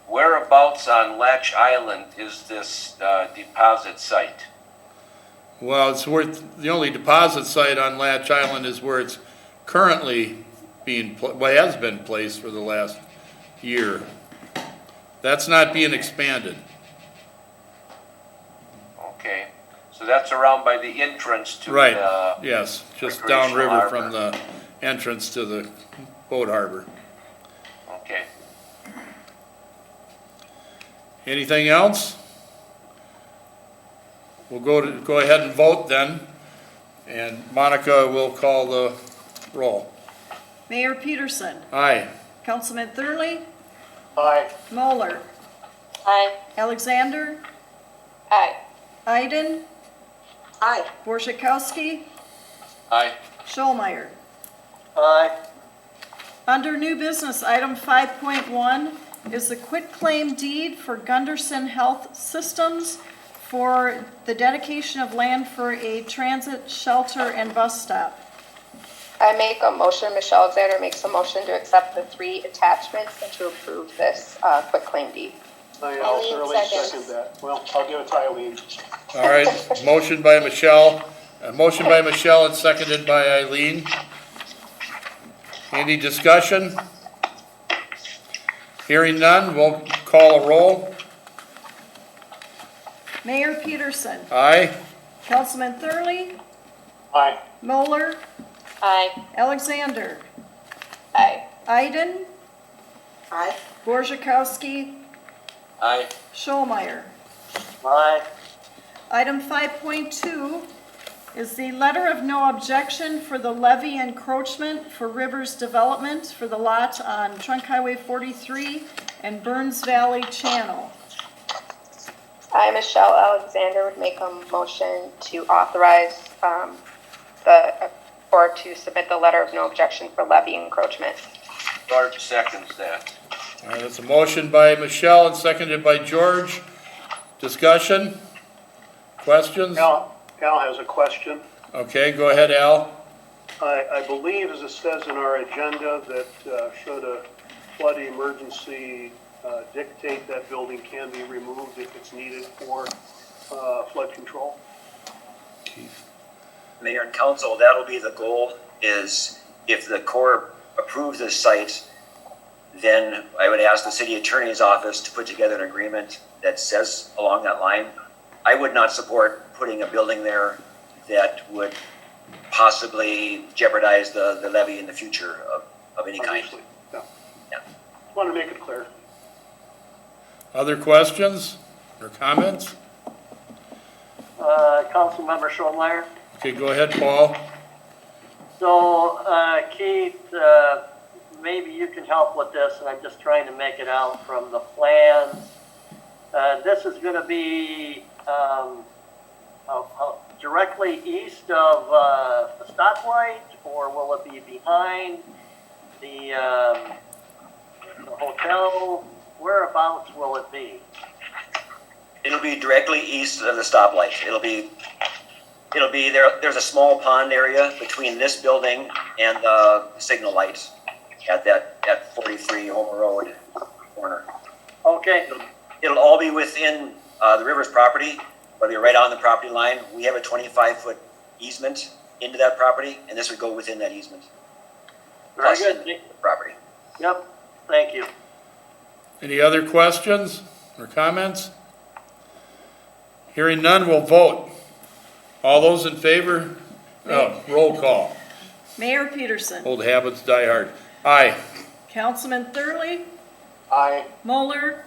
Whereabouts on Latch Island is this deposit site? Well, the only deposit site on Latch Island is where it's currently has been placed for the last year. That's not being expanded. Okay, so that's around by the entrance to Right, the yes, just recreational downriver harbor. from the entrance to the boat harbor. Okay. Anything else? We'll go ahead and vote then, and Monica will call the roll. Mayor Peterson, Aye. Councilman Thurley, Aye. Moeller, Aye. Alexander, Aye. Iden, Aye. Borzakowski, Aye. Schomeyer. Aye. Under new business, item 5.1 is the quitclaim deed for Gunderson Health Systems for the dedication of land for a transit shelter and bus stop. I make a motion, Michelle Alexander makes a motion to accept the 3 attachments and to approve this quitclaim deed. I'll thoroughly second that. Well, I'll give it to Eileen. All right, motion by Michelle and seconded by Eileen. Any discussion? Hearing none, we'll call a roll. Mayor Peterson, Aye. Councilman Thurley, Aye. Moeller, Aye. Alexander, Aye. Iden, Aye. Borzakowski, Aye. Schomeyer. Aye. Item 5.2 is the letter of no objection for the levee encroachment for Rivers Development for the lot on Trunk Highway 43 and Burns Valley Channel. I, Michelle Alexander, would make a motion to authorize or to submit the letter of no objection for levy encroachment. George seconds that. All right, that's a motion by Michelle and seconded by George. Discussion? Questions? Al has a question. Okay, go ahead, Al. I believe, as it says in our agenda, that should a flood emergency dictate, that building can be removed if it's needed for flood control. Mayor and council, that'll be the goal, is if the Corps approves this site, then I would ask the city attorney's office to put together an agreement that says along that line. I would not support putting a building there that would possibly jeopardize the levy in the future of any kind. Obviously, yeah. Yeah. Want to make it clear. Other questions or comments? Councilmember Schomeyer. Okay, go ahead, Paul. So, Keith, maybe you can help with this, and I'm just trying to make it out from the plans. This is going to be, directly east of the stoplight, or will it be behind the hotel? Whereabouts will it be? It'll be directly east of the stoplight. It'll be there. There's a small pond area between this building and the signal light at 43 Homer Road corner. Okay. It'll all be within the river's property, but it'll be right on the property line. We have a 25-foot easement into that property, and this would go within that easement. Very Plus good. the property. Yep. Thank you. Any other questions or comments? Hearing none, we'll vote. All those in favor? Roll call. Mayor Peterson. Old habits die hard. Aye. Councilman Thurley. Aye. Moeller.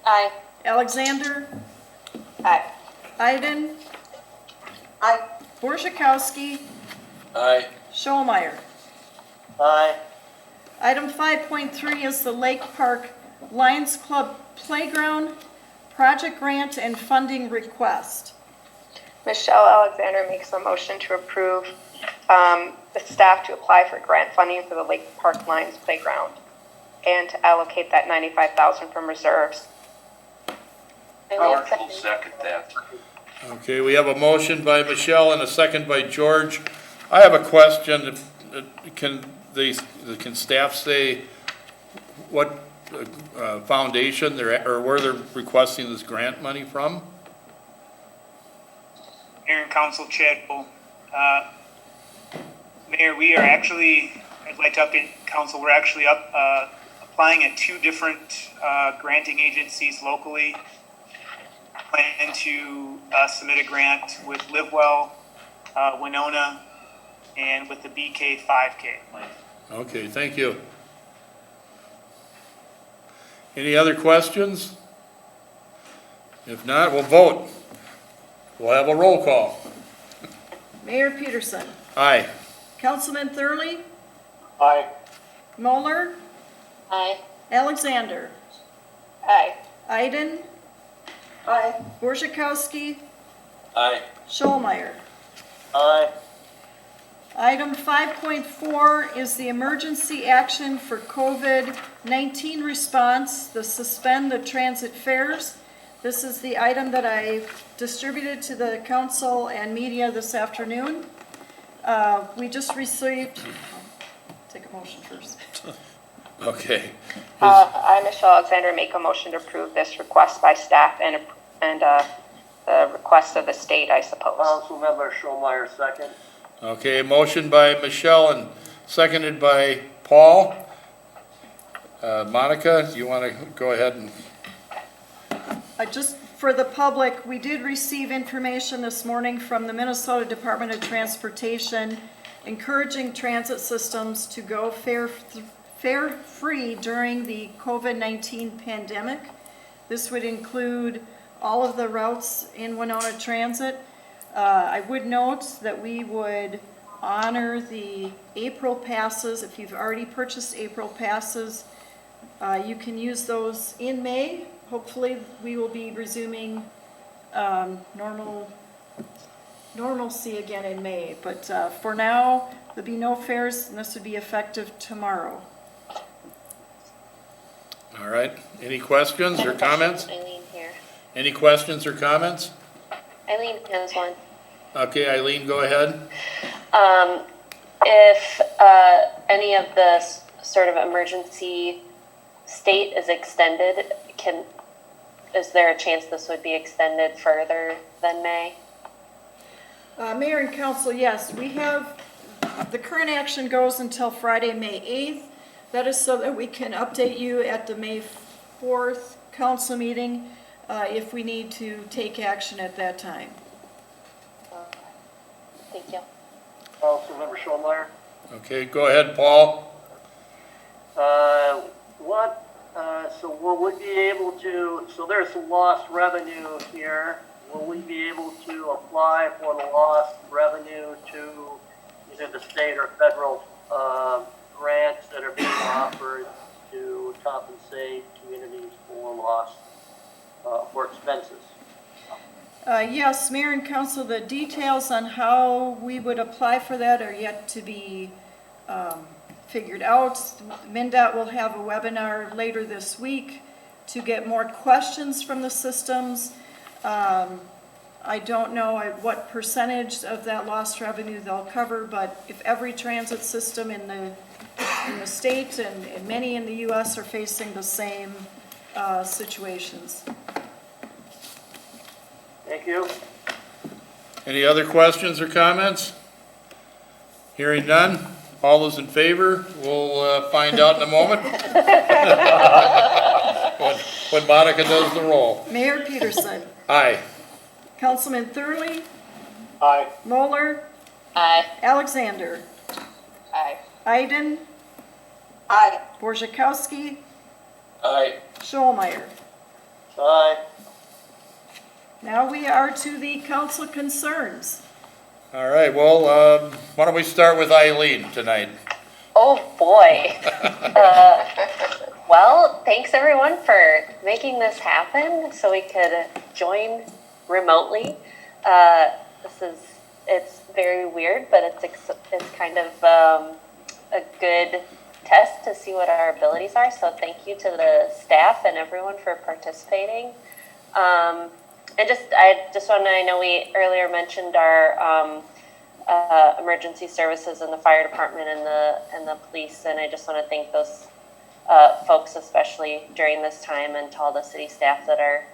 Aye. Alexander. Aye. Iden. Aye. Borzakowski. Aye. Schollmeyer. Aye. Item 5.3 is the Lake Park Lions Club Playground Project Grant and Funding Request. Michelle Alexander makes a motion to approve the staff to apply for grant funding for the Lake Park Lions Playground and to allocate that $95,000 from reserves. Howard will second that. Okay, we have a motion by Michelle and a second by George. I have a question. Can staff say what foundation or where they're requesting this grant money from? Mayor and Council, Chad Bull. Mayor, we are actually, I'd like to update Council, we're actually applying at two different granting agencies locally. Plan to submit a grant with Livewell, Winona, and with the BK 5K. Okay, thank you. Any other questions? If not, we'll vote. We'll have a roll call. Mayor Peterson. Aye. Councilman Thurley. Aye. Moeller. Aye. Alexander. Aye. Iden. Aye. Borzakowski. Aye. Schollmeyer. Aye. Item 5.4 is the emergency action for COVID-19 response, the suspend the transit fares. This is the item that I distributed to the council and media this afternoon. We just received, take a motion first. Okay. I, Michelle Alexander, make a motion to approve this request by staff and the request of the state, I suppose. Councilmember Schollmeyer, second. Okay, motion by Michelle and seconded by Paul. Monica, do you want to go ahead and? Just for the public, we did receive information this morning from the Minnesota Department of Transportation encouraging transit systems to go fare-free during the COVID-19 pandemic. This would include all of the routes in Winona Transit. I would note that we would honor the April passes. If you've already purchased April passes, you can use those in May. Hopefully, we will be resuming normalcy again in May. But for now, there'll be no fares, and this would be effective tomorrow. All right. Any questions or comments? Eileen here. Any questions or comments? Eileen has one. Okay, Eileen, go ahead. If any of the sort of emergency state is extended, is there a chance this would be extended further than May? Mayor and Council, yes, we have, the current action goes until Friday, May 8th. That is so that we can update you at the May 4th council meeting if we need to take action at that time. Thank you. Councilmember Schollmeyer. Okay, go ahead, Paul. So will we be able to, so there's some lost revenue here. Will we be able to apply for the lost revenue to either the state or federal grants that are being offered to compensate communities for lost, for expenses? Yes, Mayor and Council, the details on how we would apply for that are yet to be figured out. MnDOT will have a webinar later this week to get more questions from the systems. I don't know what percentage of that lost revenue they'll cover, but if every transit system in the state and many in the U.S. are facing the same situations. Thank you. Any other questions or comments? Hearing none. All those in favor, we'll find out in a moment. when Monica does the roll. Mayor Peterson. Aye. Councilman Thurley. Aye. Moeller. Aye. Alexander. Aye. Iden. Aye. Borzakowski. Aye. Schollmeyer. Aye. Now we are to the council concerns. All right, well, why don't we start with Eileen tonight? Oh, boy. Well, thanks everyone for making this happen so we could join remotely. It's very weird, but it's kind of a good test to see what our abilities are. So thank you to the staff and everyone for participating. I know we earlier mentioned our emergency services and the fire department and the police, and I just want to thank those folks, especially during this time, and to all the city staff that are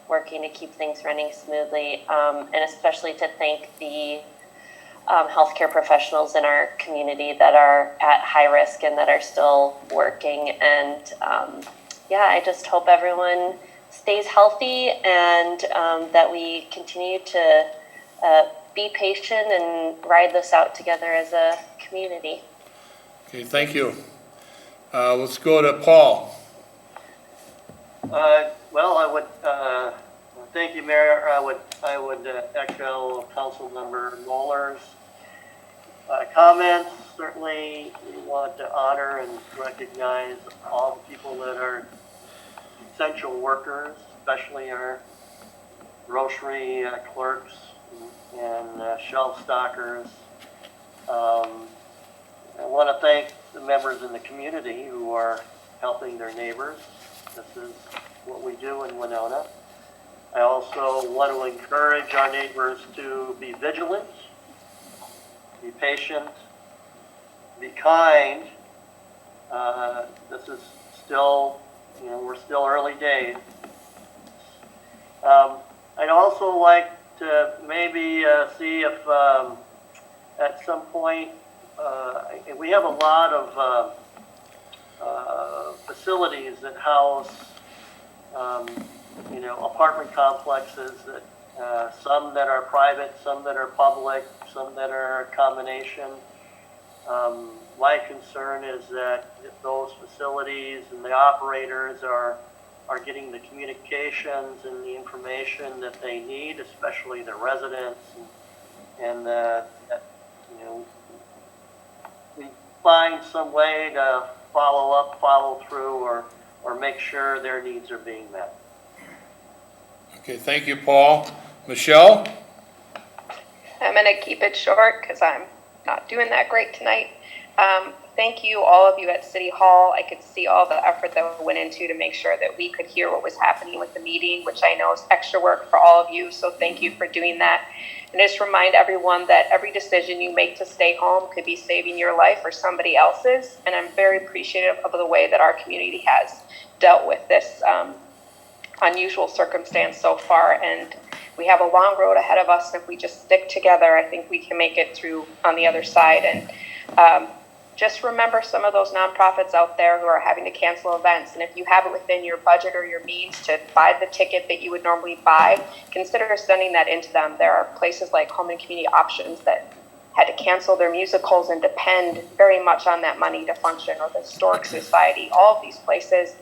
working to keep things running smoothly, and especially to thank the healthcare professionals in our community that are at high risk and that are still working. And I just hope everyone stays healthy and that we continue to be patient and ride this out together as a community. Okay, thank you. Let's go to Paul. Well, I would, thank you, Mayor. I would echo Councilmember Moeller's comments. Certainly, we want to honor and recognize all the people that are essential workers, especially our grocery clerks and shelf stockers. I want to thank the members in the community who are helping their neighbors. This is what we do in Winona. I also want to encourage our neighbors to be vigilant, be patient, be kind. This is still, we're still early days. I'd also like to maybe see if at some point, we have a lot of facilities that house, apartment complexes that some that are private, some that are public, some that are a combination. My concern is that if those facilities and the operators are getting the communications and the information that they need, especially the residents, and we find some way to follow up, follow through, or make sure their needs are being met. Okay, thank you, Paul. Michelle? I'm going to keep it short because I'm not doing that great tonight. Thank you, all of you at City Hall. I could see all the effort that went into to make sure that we could hear what was happening with the meeting, which I know is extra work for all of you. So thank you for doing that. And just remind everyone that every decision you make to stay home could be saving your life or somebody else's. And I'm very appreciative of the way that our community has dealt with this unusual circumstance so far. And we have a long road ahead of us. And if we just stick together, I think we can make it through on the other side. And just remember some of those nonprofits out there who are having to cancel events. And if you have it within your budget or your means to buy the ticket that you would normally buy, consider sending that into them. There are places like Home and Community Options that had to cancel their musicals and depend very much on that money to function, or the Historic Society. All of these places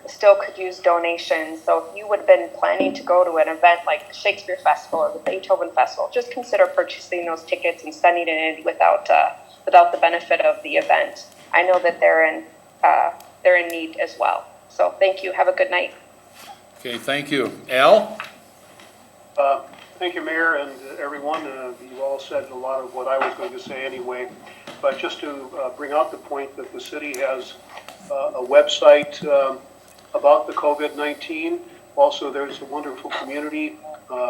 still could use donations. So if you would have been planning to go to an event like the Shakespeare Festival or the Beethoven Festival, just consider purchasing those tickets and sending it in without the benefit of the event. I know that they're in need as well. So thank you. Have a good night. Okay, thank you. Al? Thank you, Mayor, and everyone. You all said a lot of what I was going to say anyway. But just to bring out the point that the city has a website about the COVID-19. Also, there's a wonderful community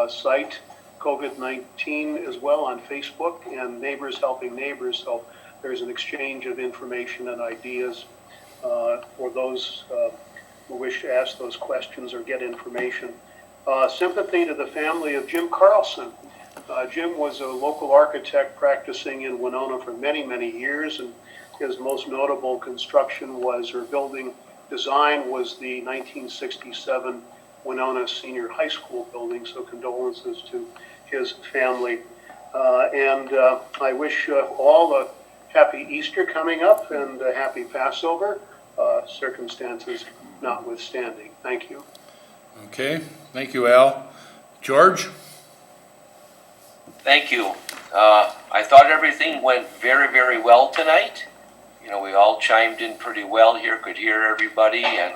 site, COVID-19 as well, on Facebook, and Neighbors Helping Neighbors. So there's an exchange of information and ideas for those who wish to ask those questions or get information. Sympathy to the family of Jim Carlson. Jim was a local architect practicing in Winona for many, many years, and his most notable construction was, or building design was, the 1967 Winona Senior High School building, so condolences to his family. And I wish all a happy Easter coming up and a happy Passover, circumstances notwithstanding. Thank you. Okay, thank you, Al. George? Thank you. I thought everything went very, very well tonight. You know, we all chimed in pretty well here, could hear everybody, and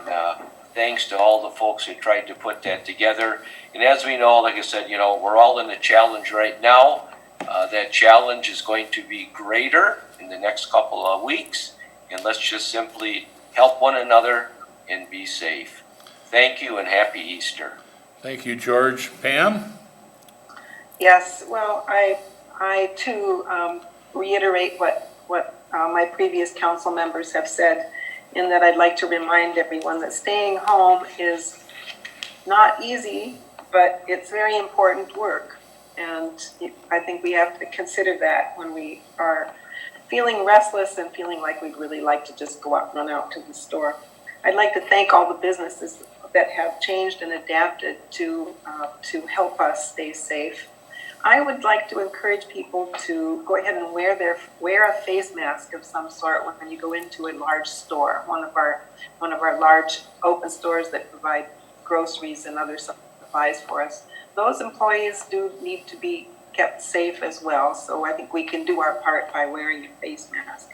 thanks to all the folks who tried to put that together. And as we know, like I said, you know, we're all in a challenge right now. That challenge is going to be greater in the next couple of weeks, and let's just simply help one another and be safe. Thank you and happy Easter. Thank you, George. Pam? Yes, well, I too reiterate what my previous council members have said, in that I'd like to remind everyone that staying home is not easy, but it's very important work. And I think we have to consider that when we are feeling restless and feeling like we'd really like to just go out, run out to the store. I'd like to thank all the businesses that have changed and adapted to help us stay safe. I would like to encourage people to go ahead and wear a face mask of some sort when you go into a large store, one of our large open stores that provide groceries and other supplies for us. Those employees do need to be kept safe as well, so I think we can do our part by wearing a face mask.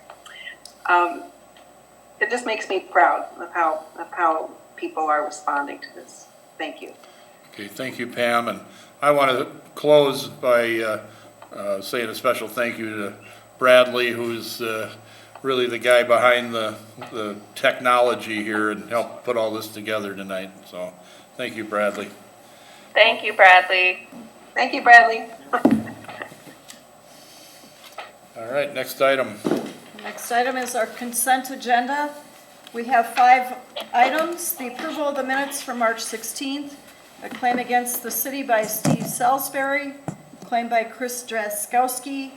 It just makes me proud of how people are responding to this. Thank you. Okay, thank you, Pam. And I want to close by saying a special thank you to Bradley, who's really the guy behind the technology here and helped put all this together tonight. So thank you, Bradley. Thank you, Bradley. Thank you, Bradley. All right, next item. Next item is our consent agenda. We have 5 items. The approval of the minutes from March 16th, a claim against the city by Steve Salisbury, claim by Chris Draskowski,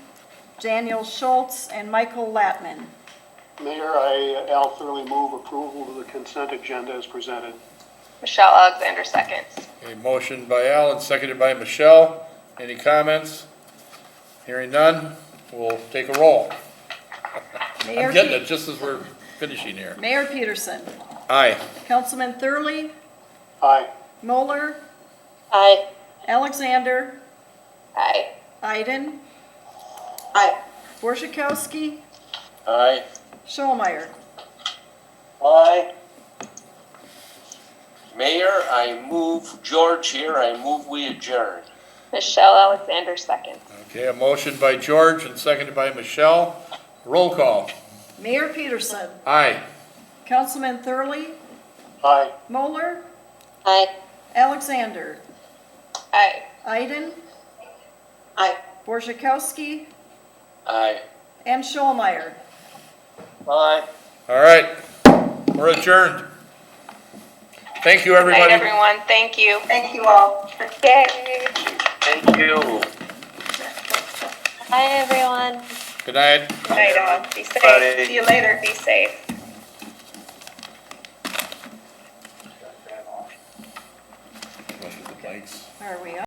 Daniel Schultz, and Michael Latman. Mayor, I alternately move approval of the consent agenda as presented. Michelle Alexander seconds. A motion by Al and seconded by Michelle. Any comments? Hearing none, we'll take a roll. I'm getting it just as we're finishing here. Mayor Peterson. Aye. Councilman Thurley. Aye. Moeller. Aye. Alexander. Aye. Iden. Aye. Borzakowski. Aye. Schollmeyer. Aye. Mayor, I move, George here, I move we adjourn. Michelle Alexander seconds. Okay, a motion by George and seconded by Michelle. Roll call. Mayor Peterson. Aye. Councilman Thurley. Aye. Moeller. Aye. Alexander. Aye. Iden. Aye. Borzakowski. Aye. And Schollmeyer. Aye. All right, we're adjourned. Thank you, Good everybody. night, everyone. Thank you. Thank you all. Yay. Thank you. Hi, everyone. Good night. Good night, all. Be safe. Bye. See you later. Be safe. Thanks. Are we up?